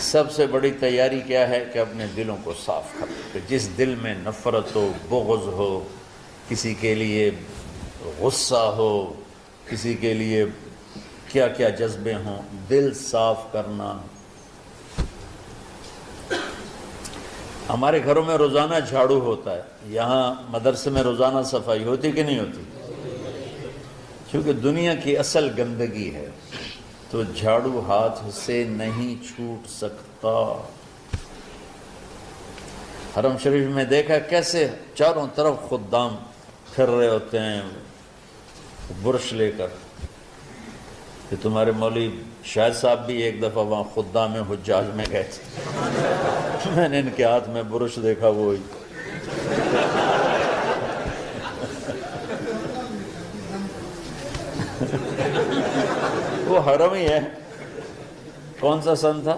سب سے بڑی تیاری کیا ہے کہ اپنے دلوں کو صاف کر لو، کہ جس دل میں نفرت ہو، بغض ہو، کسی کے لیے غصہ ہو، کسی کے لیے کیا کیا جذبے ہوں، دل صاف کرنا۔ ہمارے گھروں میں روزانہ جھاڑو ہوتا ہے، یہاں مدرسے میں روزانہ صفائی ہوتی کہ نہیں ہوتی؟ کیونکہ دنیا کی اصل گندگی ہے تو جھاڑو ہاتھ سے نہیں چھوٹ سکتا۔ حرم شریف میں دیکھا کیسے چاروں طرف خدام پھر رہے ہوتے ہیں برش لے کر، کہ تمہارے مولوی شاہد صاحب بھی ایک دفعہ وہاں خدام حجاج میں گئے تھے، میں نے ان کے ہاتھ میں برش دیکھا، وہی وہ حرم ہی ہے۔ کون سا سن تھا؟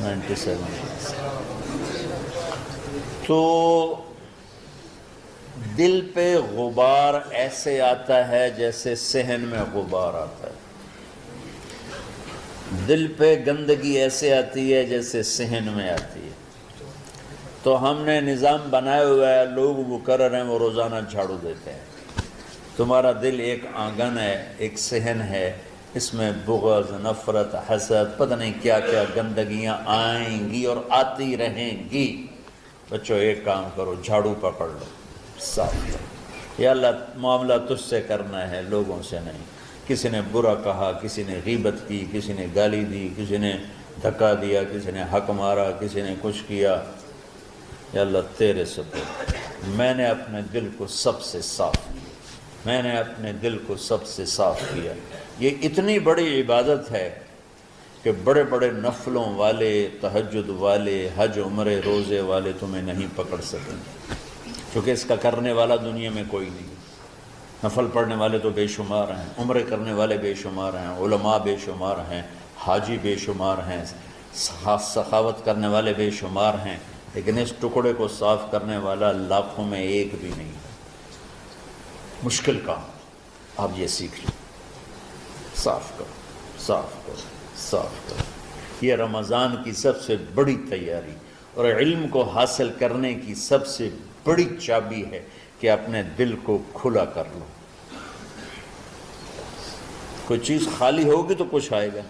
97۔ تو دل پہ غبار ایسے آتا ہے جیسے صحن میں غبار آتا ہے، دل پہ گندگی ایسے آتی ہے جیسے صحن میں آتی ہے۔ تو ہم نے نظام بنایا ہوا ہے، لوگ وہ کر رہے ہیں، وہ روزانہ جھاڑو دیتے ہیں۔ تمہارا دل ایک آنگن ہے، ایک صحن ہے، اس میں بغض، نفرت، حسد، پتہ نہیں کیا کیا گندگیاں آئیں گی اور آتی رہیں گی۔ بچوں ایک کام کرو، جھاڑو پکڑ لو، صاف کرو۔ یا اللہ معاملہ تجھ سے کرنا ہے، لوگوں سے نہیں۔ کسی نے برا کہا، کسی نے غیبت کی، کسی نے گالی دی، کسی نے دھکا دیا، کسی نے حق مارا، کسی نے کچھ کیا، یا اللہ تیرے سپرد میں نے اپنے دل کو سب سے صاف کیا، میں نے اپنے دل کو سب سے صاف کیا۔ یہ اتنی بڑی عبادت ہے کہ بڑے بڑے نفلوں والے، تہجد والے، حج عمرے روزے والے تمہیں نہیں پکڑ سکیں، کیونکہ اس کا کرنے والا دنیا میں کوئی نہیں۔ نفل پڑھنے والے تو بے شمار ہیں، عمرے کرنے والے بے شمار ہیں، علماء بے شمار ہیں، حاجی بے شمار ہیں، سخاوت کرنے والے بے شمار ہیں، لیکن اس ٹکڑے کو صاف کرنے والا لاکھوں میں ایک بھی نہیں ہے۔ مشکل کام، آپ یہ سیکھ لیں، صاف کرو، صاف کرو، صاف کرو۔ یہ رمضان کی سب سے بڑی تیاری اور علم کو حاصل کرنے کی سب سے بڑی چابی ہے کہ اپنے دل کو کھلا کر لو۔ کوئی چیز خالی ہوگی تو کچھ آئے گا۔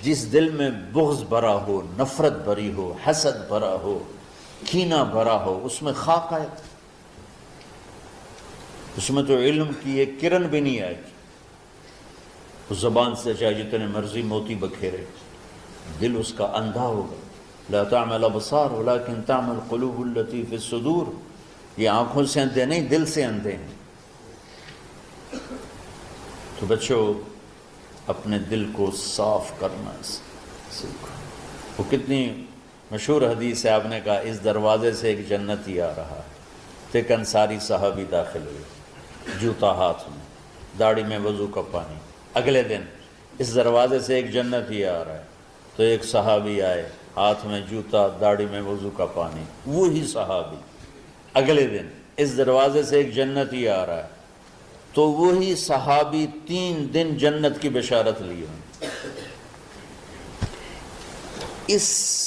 جس دل میں بغض بھرا ہو، نفرت بھری ہو، حسد بھرا ہو، کینہ بھرا ہو، اس میں خاک آئے گا، اس میں تو علم کی ایک کرن بھی نہیں آئے گی۔ اس زبان سے چاہے جتنے مرضی موتی بکھیرے، دل اس کا اندھا ہوگا۔ لا تعمل الابصار ولكن تعمل القلوب التي في الصدور۔ یہ آنکھوں سے اندھے نہیں، دل سے اندھے ہیں۔ تو بچوں اپنے دل کو صاف کرنا سیکھو۔ وہ کتنی مشہور حدیث ہے، آپ نے کہا اس دروازے سے ایک جنتی آ رہا ہے، تو ایک انصاری صحابی داخل ہوئے، جوتا ہاتھ میں، داڑھی میں وضو کا پانی۔ اگلے دن اس دروازے سے ایک جنتی آ رہا ہے، تو ایک صحابی آئے، ہاتھ میں جوتا، داڑھی میں وضو کا پانی، وہی صحابی۔ اگلے دن اس دروازے سے ایک جنتی آ رہا ہے، تو وہی صحابی 3 دن جنت کی بشارت لیے۔ اس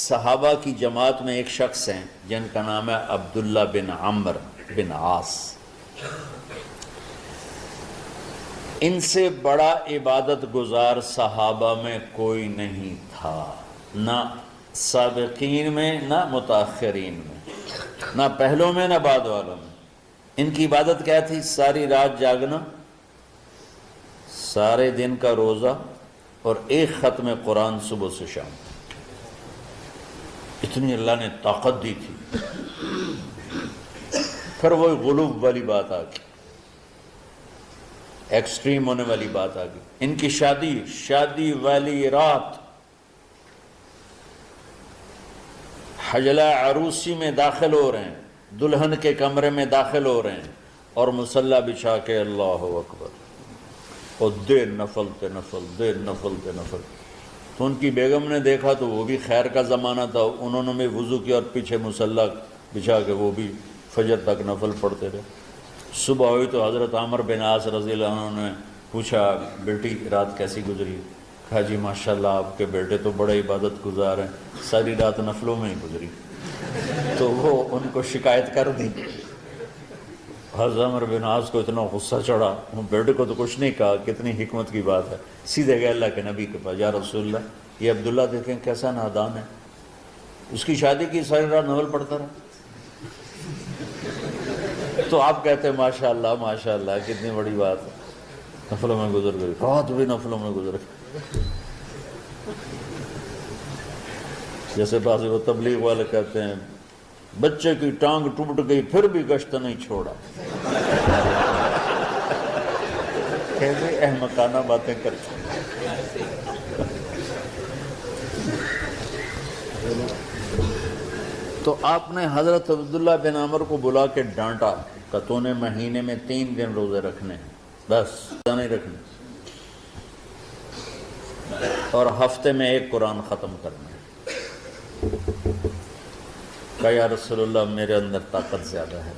صحابہ کی جماعت میں ایک شخص ہیں جن کا نام ہے عبداللہ بن عمرو بن عاص۔ ان سے بڑا عبادت گزار صحابہ میں کوئی نہیں تھا، نہ سابقین میں، نہ متاخرین میں، نہ پہلوں میں، نہ بعد والوں میں۔ ان کی عبادت کیا تھی؟ ساری رات جاگنا، سارے دن کا روزہ، اور ایک ختم قرآن صبح سے شام۔ اتنی اللہ نے طاقت دی تھی۔ پھر وہی غلوب والی بات آ گئی، ایکسٹریم ہونے والی بات آ گئی۔ ان کی شادی والی رات حجلہ عروسی میں داخل ہو رہے ہیں، دلہن کے کمرے میں داخل ہو رہے ہیں، اور مصلی بچھا کے اللہ اکبر، اور دیر نفل تے نفل، دیر نفل تے نفل۔ تو ان کی بیگم نے دیکھا تو وہ بھی خیر کا زمانہ تھا، انہوں نے بھی وضو کیا اور پیچھے مصلی بچھا کے وہ بھی فجر تک نفل پڑھتے رہے۔ صبح ہوئی تو حضرت عمرو بن عاص رضی اللہ عنہ نے پوچھا، بیٹی رات کیسی گزری؟ کہا جی ماشاءاللہ آپ کے بیٹے تو بڑے عبادت گزار ہیں، ساری رات نفلوں میں ہی گزری۔ تو وہ ان کو شکایت کر دی۔ حضرت عمر بن عاص کو اتنا غصہ چڑھا، وہ بیٹے کو تو کچھ نہیں کہا، کتنی حکمت کی بات ہے، سیدھے گئے اللہ کے نبی کے پاس، یا رسول اللہ یہ عبداللہ دیکھیں کیسا نادان ہے، اس کی شادی کی ساری رات نفل پڑھتا رہا۔ تو آپ کہتے ہیں ماشاءاللہ ماشاءاللہ کتنی بڑی بات ہے، نفلوں میں گزر گئی، رات بھی نفلوں میں گزر گئی۔ جیسے بعض وہ تبلیغ والے کہتے ہیں بچے کی ٹانگ ٹوٹ گئی پھر بھی گشت نہیں چھوڑا۔ کیسے احمقانہ باتیں کرتے ہیں۔ تو آپ نے حضرت عبداللہ بن عمر کو بلا کے ڈانٹا کہ تو نے مہینے میں 3 دن روزے رکھنے ہیں، بس نہیں رکھنے، اور ہفتے میں 1 قرآن ختم کرنا ہے۔ کہا یا رسول اللہ میرے اندر طاقت زیادہ ہے۔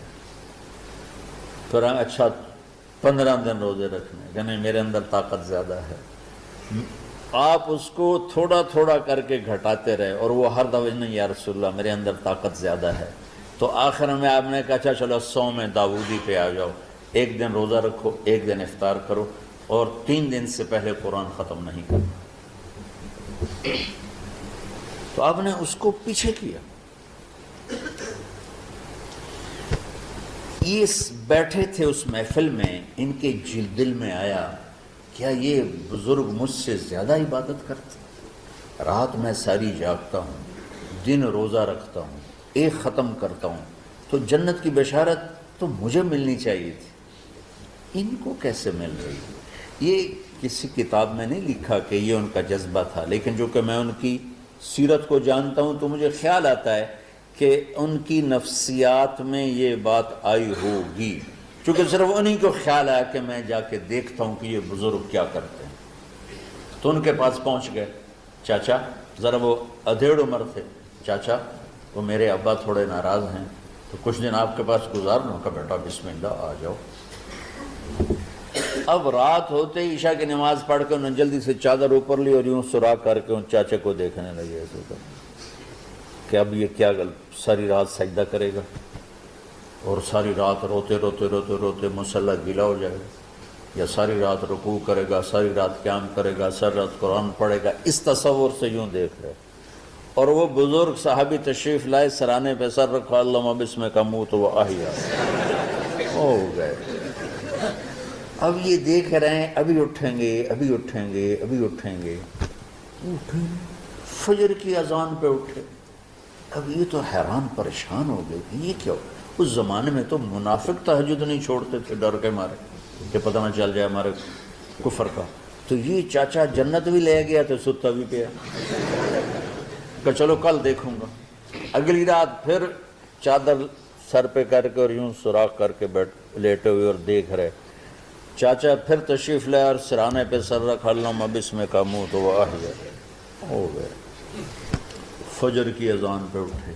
پھر اچھا 15 دن روزے رکھنے، کہ نہیں میرے اندر طاقت زیادہ ہے۔ آپ اس کو تھوڑا تھوڑا کر کے گھٹاتے رہے، اور وہ ہر دفعہ نہیں یا رسول اللہ میرے اندر طاقت زیادہ ہے۔ تو آخر میں آپ نے کہا اچھا چلو 100 میں داؤدی پہ آ جاؤ، 1 دن روزہ رکھو، 1 دن افطار کرو، اور 3 دن سے پہلے قرآن ختم نہیں کرنا۔ تو آپ نے اس کو پیچھے کیا۔ یہ بیٹھے تھے اس محفل میں، ان کے دل میں آیا کیا یہ بزرگ مجھ سے زیادہ عبادت کرتے، رات میں ساری جاگتا ہوں، دن روزہ رکھتا ہوں، 1 ختم کرتا ہوں، تو جنت کی بشارت تو مجھے ملنی چاہیے تھی، ان کو کیسے مل رہی؟ یہ کسی کتاب میں نہیں لکھا کہ یہ ان کا جذبہ تھا، لیکن جو کہ میں ان کی سیرت کو جانتا ہوں تو مجھے خیال آتا ہے کہ ان کی نفسیات میں یہ بات آئی ہوگی، چونکہ صرف انہی کو خیال آیا کہ میں جا کے دیکھتا ہوں کہ یہ بزرگ کیا کرتے ہیں۔ تو ان کے پاس پہنچ گئے، چاچا ذرا، وہ ادھیڑ عمر تھے، چاچا وہ میرے ابا تھوڑے ناراض ہیں تو کچھ دن آپ کے پاس گزار لوں؟ کہ بیٹا بسم اللہ آ جاؤ۔ اب رات ہوتے ہی عشاء کی نماز پڑھ کے انہوں نے جلدی سے چادر اوپر لی اور یوں سراغ کر کے ان چاچے کو دیکھنے لگے، ایسے کر کہ اب یہ کیا ساری رات سجدہ کرے گا، اور ساری رات روتے روتے روتے روتے مصلی گیلا ہو جائے گا، یا ساری رات رکوع کرے گا، ساری رات قیام کرے گا، ساری رات قرآن پڑھے گا، اس تصور سے یوں دیکھ رہے۔ اور وہ بزرگ صحابی تشریف لائے، سرانے پہ سر رکھا، اللہم بسمک اموت و احیا، ہو گئے۔ اب یہ دیکھ رہے ہیں ابھی اٹھیں گے، ابھی اٹھیں گے، ابھی اٹھیں گے، فجر کی اذان پہ اٹھے۔ اب یہ تو حیران پریشان ہو گئے کہ یہ کیا؟ اس زمانے میں تو منافق تہجد نہیں چھوڑتے تھے ڈر کے مارے کہ پتہ نہ چل جائے ہمارے کفر کا، تو یہ چاچا جنت بھی لے گیا تو ستا بھی پیا کہ چلو کل دیکھوں گا۔ اگلی رات پھر چادر سر پہ کر کے اور یوں سوراخ کر کے لیٹے ہوئے اور دیکھ رہے۔ چاچا پھر تشریف لے اور سرانے پہ سر رکھا، اللہم بسمک اموت و احیا، ہو گئے۔ فجر کی اذان پہ اٹھے،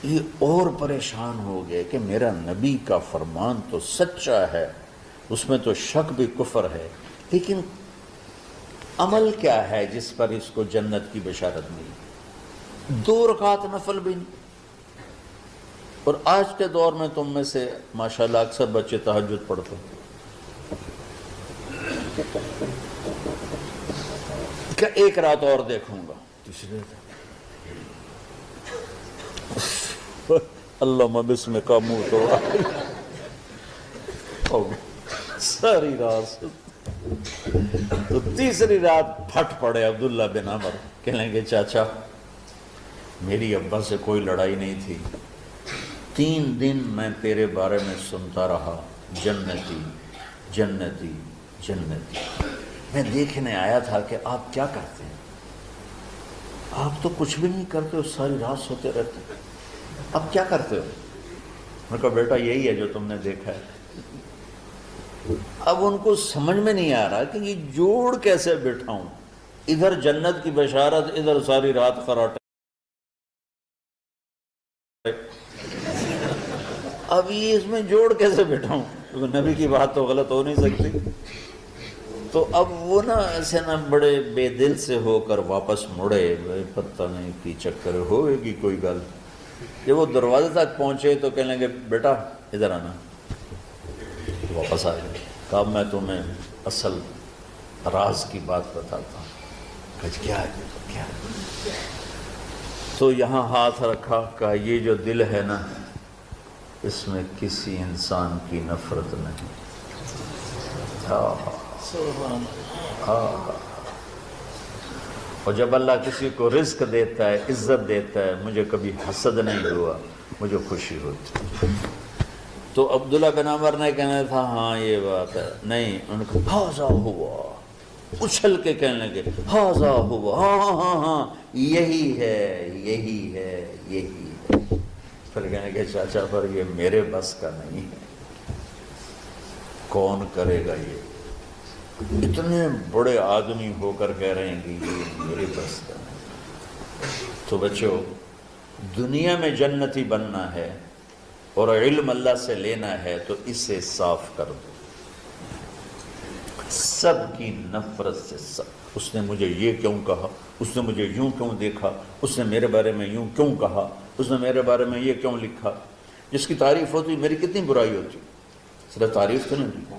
یہ اور پریشان ہو گئے کہ میرا نبی کا فرمان تو سچا ہے، اس میں تو شک بھی کفر ہے، لیکن عمل کیا ہے جس پر اس کو جنت کی بشارت ملی؟ 2 رکعت نفل بھی نہیں۔ اور آج کے دور میں تم میں سے ماشاءاللہ اکثر بچے تہجد پڑھتے ہیں، کہ 1 رات اور دیکھوں گا، تیسرے اللہم بسمک اموت و احیا، ہو گیا ساری رات۔ تو تیسری رات پھٹ پڑے عبداللہ بن عمر، کہنے لگے چاچا میری ابا سے کوئی لڑائی نہیں تھی، 3 دن میں تیرے بارے میں سنتا رہا، جنتی جنتی جنتی، میں دیکھنے آیا تھا کہ آپ کیا کرتے ہیں، آپ تو کچھ بھی نہیں کرتے ہو، ساری رات سوتے رہتے ہیں، اب کیا کرتے ہو؟ میں کہا بیٹا یہی ہے جو تم نے دیکھا ہے۔ اب ان کو سمجھ میں نہیں آ رہا کہ یہ جوڑ کیسے بٹھاؤں، ادھر جنت کی بشارت، ادھر ساری رات خراٹے، اب یہ اس میں جوڑ کیسے بٹھاؤں، کیونکہ نبی کی بات تو غلط ہو نہیں سکتی۔ تو اب وہ نا ایسے نا بڑے بے دل سے ہو کر واپس مڑے، بھائی پتہ نہیں کی چکر ہوئے گی کوئی گل۔ جب وہ دروازے تک پہنچے تو کہنے لگے بیٹا ادھر آنا، واپس آ گئے۔ کہا میں تمہیں اصل راز کی بات بتاتا ہوں۔ کہا کیا ہے کیا ہے؟ تو یہاں ہاتھ رکھا، کہا یہ جو دل ہے نا اس میں کسی انسان کی نفرت نہیں۔ اور جب اللہ کسی کو رزق دیتا ہے، عزت دیتا ہے، مجھے کبھی حسد نہیں ہوا، مجھے خوشی ہوتی۔ تو عبداللہ بن عمر نے کہنا تھا ہاں یہ بات ہے، نہیں، ان کو ہاذا ہوا، اچھل کے کہنے لگے ہاذا ہوا، ہاں ہاں ہاں ہاں یہی ہے یہی ہے یہی ہے۔ پھر کہنے لگے چاچا پر یہ میرے بس کا نہیں ہے، کون کرے گا یہ؟ اتنے بڑے آدمی ہو کر کہہ رہے ہیں کہ یہ میرے بس کا نہیں۔ تو بچوں، دنیا میں جنتی بننا ہے اور علم اللہ سے لینا ہے تو اسے صاف کر دو، سب کی نفرت سے۔ سب، اس نے مجھے یہ کیوں کہا، اس نے مجھے یوں کیوں دیکھا، اس نے میرے بارے میں یوں کیوں کہا، اس نے میرے بارے میں یہ کیوں لکھا۔ جس کی تعریف ہوتی میری کتنی برائی ہوتی، صرف تعریف تو نہیں،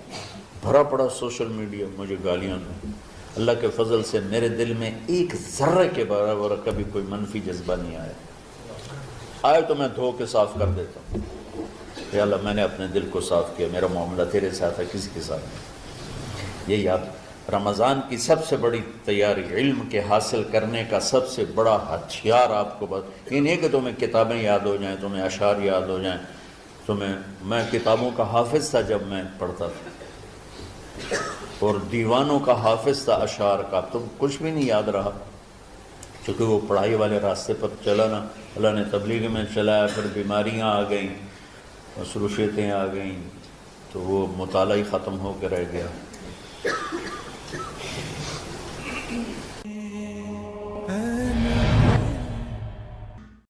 بھرا پڑا سوشل میڈیا مجھے گالیاں دیں۔ اللہ کے فضل سے میرے دل میں ایک ذرے کے برابر کبھی کوئی منفی جذبہ نہیں آیا، آئے تو میں دھو کے صاف کر دیتا ہوں۔ یا اللہ میں نے اپنے دل کو صاف کیا، میرا معاملہ تیرے ساتھ ہے، کسی کے ساتھ نہیں۔ یہ یاد، رمضان کی سب سے بڑی تیاری، علم کے حاصل کرنے کا سب سے بڑا ہتھیار آپ کو بات، یہ نہیں کہ تمہیں کتابیں یاد ہو جائیں، تمہیں اشعار یاد ہو جائیں، میں کتابوں کا حافظ تھا جب میں پڑھتا تھا، اور دیوانوں کا حافظ تھا اشعار کا، تو کچھ بھی نہیں یاد رہا، چونکہ وہ پڑھائی والے راستے پر چلا نا، اللہ نے تبلیغ میں چلایا، پھر بیماریاں آ گئیں، مصروفیتیں آ گئیں، تو وہ مطالعہ ہی ختم ہو کے رہ گیا۔